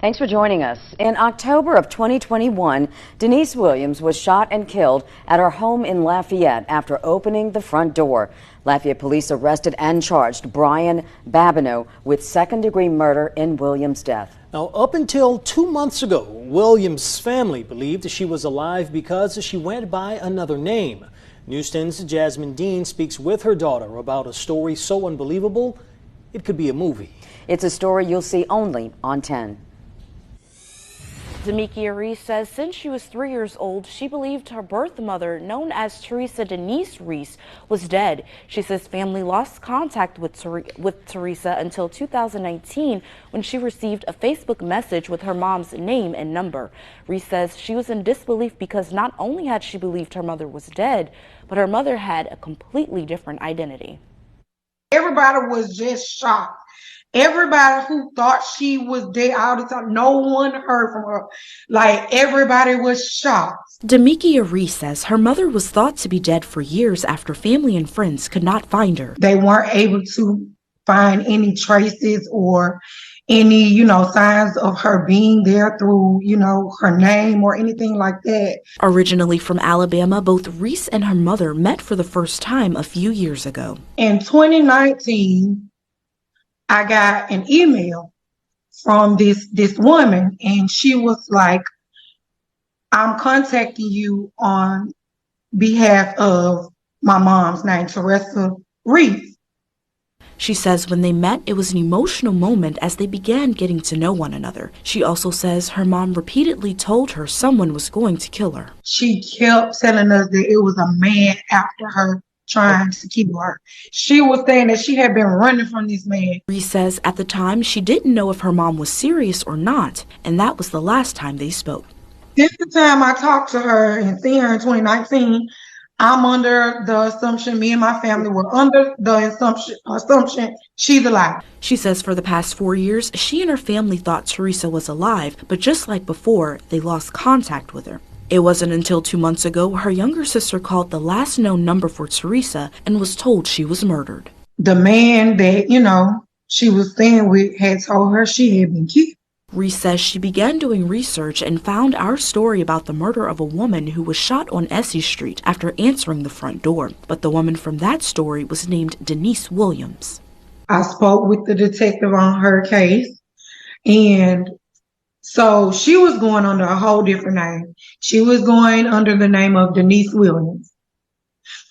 Thanks for joining us. In October of 2021, Denise Williams was shot and killed at her home in Lafayette after opening the front door. Lafayette police arrested and charged Brian Babineau with second-degree murder in Williams' death. Now, up until 2 months ago, Williams' family believed she was alive because she went by another name. News 10's Jasmine Dean speaks with her daughter about a story so unbelievable it could be a movie. It's a story you'll see only on 10. DamekiaReese says since she was 3 years old, she believed her birth mother, known as Teresa Denise Reese, was dead. She says family lost contact with Teresa until 2019 when she received a Facebook message with her mom's name and number. Reese says she was in disbelief because not only had she believed her mother was dead, but her mother had a completely different identity. Everybody was just shocked. Everybody who thought she was dead all the time, no one heard from her. Like, everybody was shocked. DamekiaReese says her mother was thought to be dead for years after family and friends could not find her. They weren't able to find any traces or any, signs of her being there through, her name or anything like that. Originally from Alabama, both Reese and her mother met for the first time a few years ago. In 2019, I got an email from this woman, and she was like, I'm contacting you on behalf of my mom's name, Teresa Reese. She says when they met, it was an emotional moment as they began getting to know one another. She also says her mom repeatedly told her someone was going to kill her. She kept telling us that it was a man after her, trying to kill her. She was saying that she had been running from this man. Reese says at the time she didn't know if her mom was serious or not, and that was the last time they spoke. Since the time I talked to her and seen her in 2019, I'm under the assumption, me and my family were under the assumption she's alive. She says for the past 4 years, she and her family thought Teresa was alive, but just like before, they lost contact with her. It wasn't until 2 months ago her younger sister called the last known number for Teresa and was told she was murdered. The man that, she was staying with had told her she had been killed. Reese says she began doing research and found our story about the murder of a woman who was shot on Essie Street after answering the front door. But the woman from that story was named Denise Williams. I spoke with the detective on her case, and so she was going under a whole different name. She was going under the name of Denise Williams,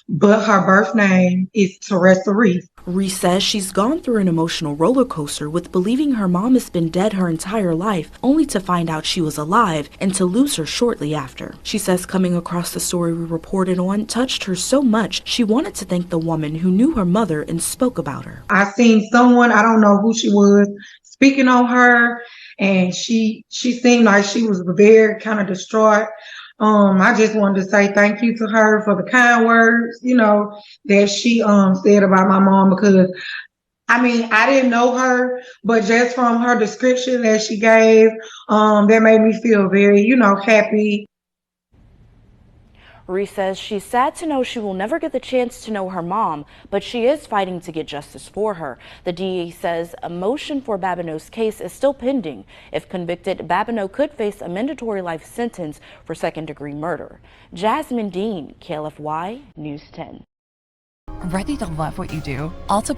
but her birth name is Teresa Reese. Reese says she's gone through an emotional roller coaster with believing her mom has been dead her entire life, only to find out she was alive and to lose her shortly after. She says coming across the story we reported on touched her so much she wanted to thank the woman who knew her mother and spoke about her. I seen someone, I don't know who she was, speaking on her, and she seemed like she was very kind of distraught. I just wanted to say thank you to her for the kind words, that she said about my mom, because I didn't know her, but just from her description that she gave, that made me feel very, happy. Reese says she's sad to know she will never get the chance to know her mom, but she is fighting to get justice for her. The DA says a motion for Babineau's case is still pending. If convicted, Babineau could face a mandatory life sentence for second-degree murder. Jasmine Dean, KLFY News 10. Ready to love what you do? Alta